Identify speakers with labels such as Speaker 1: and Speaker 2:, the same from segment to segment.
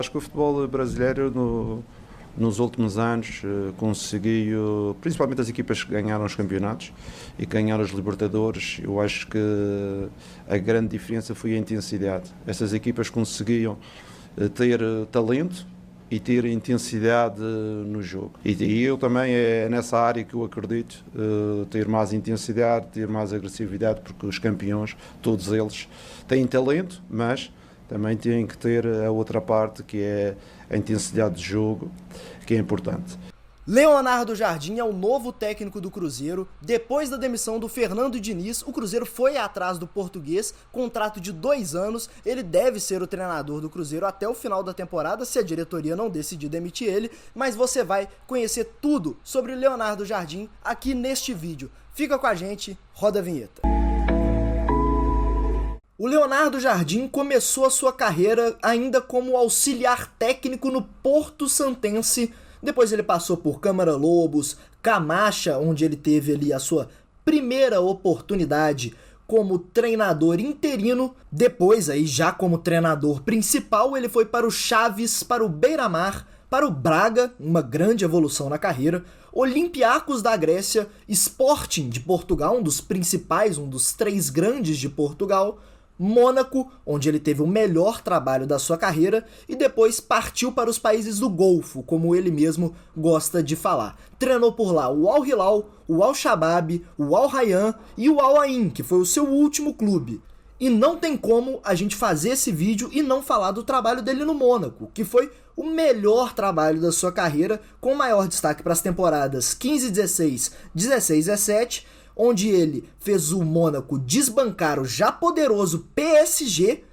Speaker 1: Acho que o futebol brasileiro nos últimos anos conseguiu, principalmente as equipas que ganharam os campeonatos e que ganharam os Libertadores, eu acho que a grande diferença foi a intensidade. Essas equipas conseguiam ter talento e ter intensidade no jogo. E eu também é nessa área que eu acredito, ter mais intensidade, ter mais agressividade, porque os campeões, todos eles, têm talento, mas também têm que ter a outra parte, que é a intensidade de jogo, que é importante.
Speaker 2: Leonardo Jardim é o novo técnico do Cruzeiro. Depois da demissão do Fernando Diniz, o Cruzeiro foi atrás do português, contrato de 2 anos. Ele deve ser o treinador do Cruzeiro até o final da temporada, se a diretoria não decidir demitir ele. Mas você vai conhecer tudo sobre Leonardo Jardim aqui neste vídeo. Fica com a gente, roda a vinheta. O Leonardo Jardim começou a sua carreira ainda como auxiliar técnico no Porto Santense. Depois ele passou por Câmara Lobos, Camacha, onde ele teve ali a sua primeira oportunidade como treinador interino. Depois, aí já como treinador principal, ele foi para o Chaves, para o Beira-Mar, para o Braga, uma grande evolução na carreira, Olympiacos da Grécia, Sporting de Portugal, um dos principais, um dos 3 grandes de Portugal, Mônaco, onde ele teve o melhor trabalho da sua carreira, e depois partiu para os países do Golfo, como ele mesmo gosta de falar. Treinou por lá o Al Hilal, o Al Shabab, o Al Rayyan e o Al Ain, que foi o seu último clube. E não tem como a gente fazer esse vídeo e não falar do trabalho dele no Mônaco, que foi o melhor trabalho da sua carreira, com maior destaque para as temporadas 15-16, 16-17, onde ele fez o Mônaco desbancar o já poderoso PSG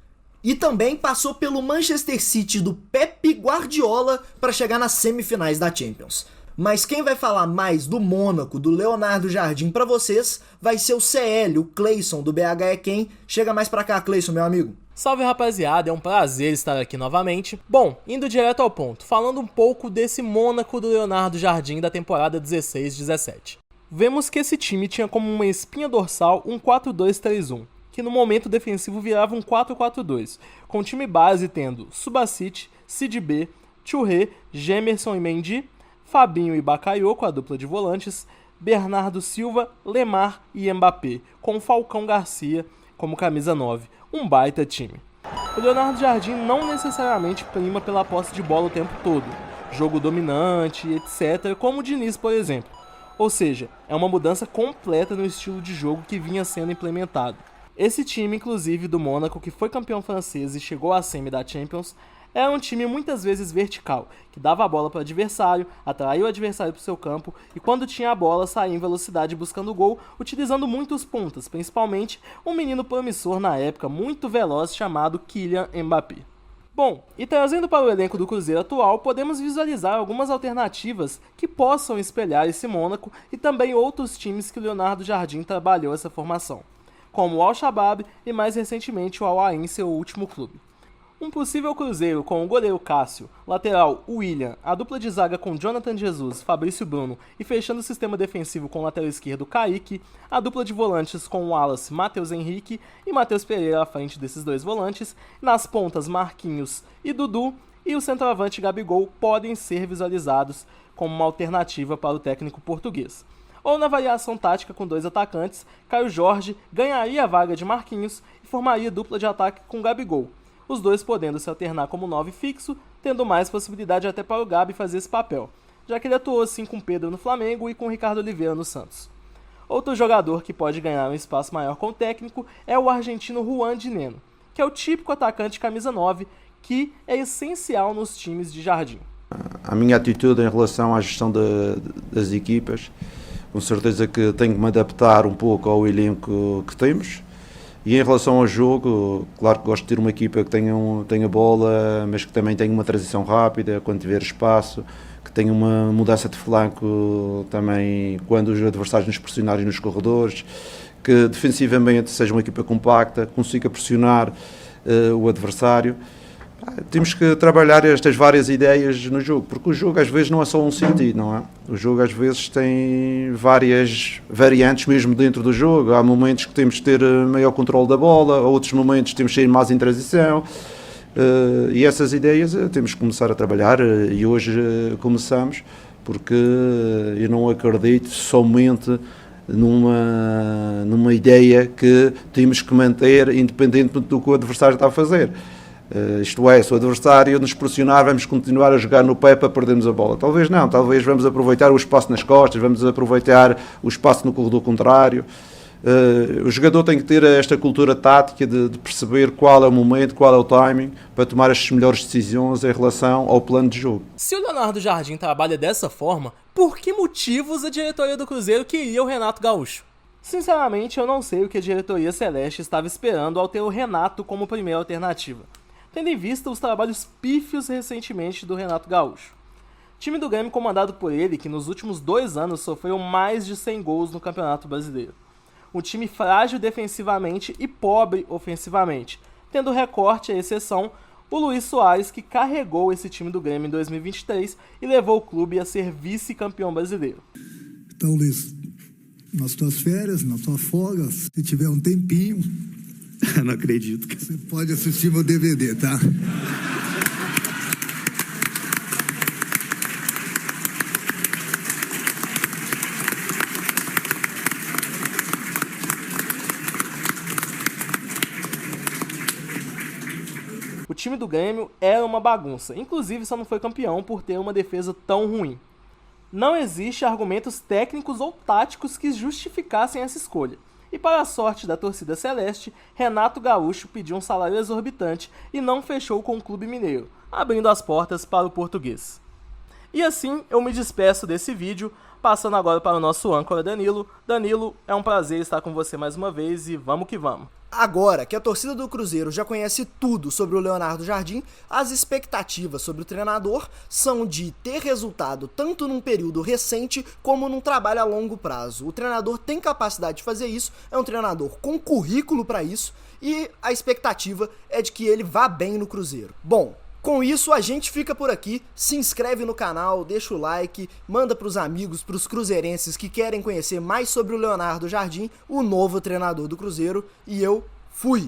Speaker 2: e também passou pelo Manchester City do Pep Guardiola para chegar nas semifinais da Champions. Mas quem vai falar mais do Mônaco, do Leonardo Jardim para vocês, vai ser o CL, o Cleison do BH é quem. Chega mais pra cá, Cleison, meu amigo.
Speaker 3: Salve, rapaziada, é um prazer estar aqui novamente. Bom, indo direto ao ponto, falando um pouco desse Mônaco do Leonardo Jardim da temporada 16-17. Vemos que esse time tinha como uma espinha dorsal um 4-2-3-1, que no momento defensivo virava um 4-4-2, com o time base tendo Subasic, Sidibé, Touré, Gemerson e Mendy, Fabinho e Bakayoko, a dupla de volantes, Bernardo Silva, Lemar e Mbappé, com Falcão Garcia como camisa 9, um baita time. O Leonardo Jardim não necessariamente prima pela posse de bola o tempo todo, jogo dominante, etc., como o Diniz, por exemplo. Ou seja, é uma mudança completa no estilo de jogo que vinha sendo implementado. Esse time, inclusive, do Mônaco, que foi campeão francês e chegou à semi da Champions, era um time muitas vezes vertical, que dava a bola para o adversário, atraía o adversário para o seu campo e quando tinha a bola saía em velocidade buscando o gol, utilizando muitos pontas, principalmente um menino promissor na época, muito veloz, chamado Kylian Mbappé. Bom, e trazendo para o elenco do Cruzeiro atual, podemos visualizar algumas alternativas que possam espelhar esse Mônaco e também outros times que o Leonardo Jardim trabalhou essa formação, como o Al Shabab e mais recentemente o Al Ain, seu último clube. Um possível Cruzeiro com o goleiro Cássio, lateral William, a dupla de zaga com Jonathan Jesus, Fabrício Bruno e fechando o sistema defensivo com o lateral esquerdo Kaique, a dupla de volantes com o Wallace, Matheus Henrique e Matheus Pereira à frente desses 2 volantes, nas pontas Marquinhos e Dudu e o centroavante Gabigol podem ser visualizados como uma alternativa para o técnico português. Ou na variação tática com 2 atacantes, Caio Jorge ganharia a vaga de Marquinhos e formaria dupla de ataque com Gabigol, os 2 podendo se alternar como 9 fixo, tendo mais possibilidade até para o Gabi fazer esse papel, já que ele atuou assim com Pedro no Flamengo e com Ricardo Oliveira no Santos. Outro jogador que pode ganhar um espaço maior com o técnico é o argentino Juan Dineno, que é o típico atacante camisa 9, que é essencial nos times de Jardim.
Speaker 1: A minha atitude em relação à gestão das equipas, com certeza que tenho que me adaptar um pouco ao elenco que temos. E em relação ao jogo, claro que gosto de ter uma equipa que tenha bola, mas que também tenha uma transição rápida, quando tiver espaço, que tenha uma mudança de flanco também quando os adversários nos pressionarem nos corredores, que defensivamente seja uma equipa compacta, consiga pressionar o adversário. Temos que trabalhar estas várias ideias no jogo, porque o jogo às vezes não é só um sentido, não é? O jogo às vezes tem várias variantes mesmo dentro do jogo. Há momentos que temos que ter maior controle da bola, outros momentos temos que ir mais em transição. E essas ideias temos que começar a trabalhar e hoje começamos, porque eu não acredito somente numa ideia que temos que manter independentemente do que o adversário está a fazer. Isto é, se o adversário nos pressionar, vamos continuar a jogar no pé para perdermos a bola. Talvez não, talvez vamos aproveitar o espaço nas costas, vamos aproveitar o espaço no corredor contrário. O jogador tem que ter esta cultura tática de perceber qual é o momento, qual é o timing, para tomar as melhores decisões em relação ao plano de jogo.
Speaker 3: Se o Leonardo Jardim trabalha dessa forma, por que motivos a diretoria do Cruzeiro queria o Renato Gaúcho? Sinceramente, eu não sei o que a diretoria celeste estava esperando ao ter o Renato como primeira alternativa, tendo em vista os trabalhos pífios recentemente do Renato Gaúcho. Time do Grêmio comandado por ele, que nos últimos 2 anos sofreu mais de 100 gols no Campeonato Brasileiro. Um time frágil defensivamente e pobre ofensivamente, tendo recorte à exceção o Luís Soares, que carregou esse time do Grêmio em 2023 e levou o clube a ser vice-campeão brasileiro.
Speaker 4: Então, Luís, nas tuas férias, na tua folga, se tiver um tempinho...
Speaker 5: Não acredito.
Speaker 4: Você pode assistir meu DVD, tá?
Speaker 3: O time do Grêmio era uma bagunça, inclusive só não foi campeão por ter uma defesa tão ruim. Não existe argumentos técnicos ou táticos que justificassem essa escolha. E para a sorte da torcida celeste, Renato Gaúcho pediu um salário exorbitante e não fechou com o clube mineiro, abrindo as portas para o português. E assim eu me despeço desse vídeo, passando agora para o nosso âncora Danilo. Danilo, é um prazer estar com você mais uma vez e vamos que vamos.
Speaker 2: Agora que a torcida do Cruzeiro já conhece tudo sobre o Leonardo Jardim, as expectativas sobre o treinador são de ter resultado tanto num período recente como num trabalho a longo prazo. O treinador tem capacidade de fazer isso, é um treinador com currículo para isso e a expectativa é de que ele vá bem no Cruzeiro. Bom, com isso a gente fica por aqui, se inscreve no canal, deixa o like, manda pros amigos, pros cruzeirenses que querem conhecer mais sobre o Leonardo Jardim, o novo treinador do Cruzeiro, e eu fui!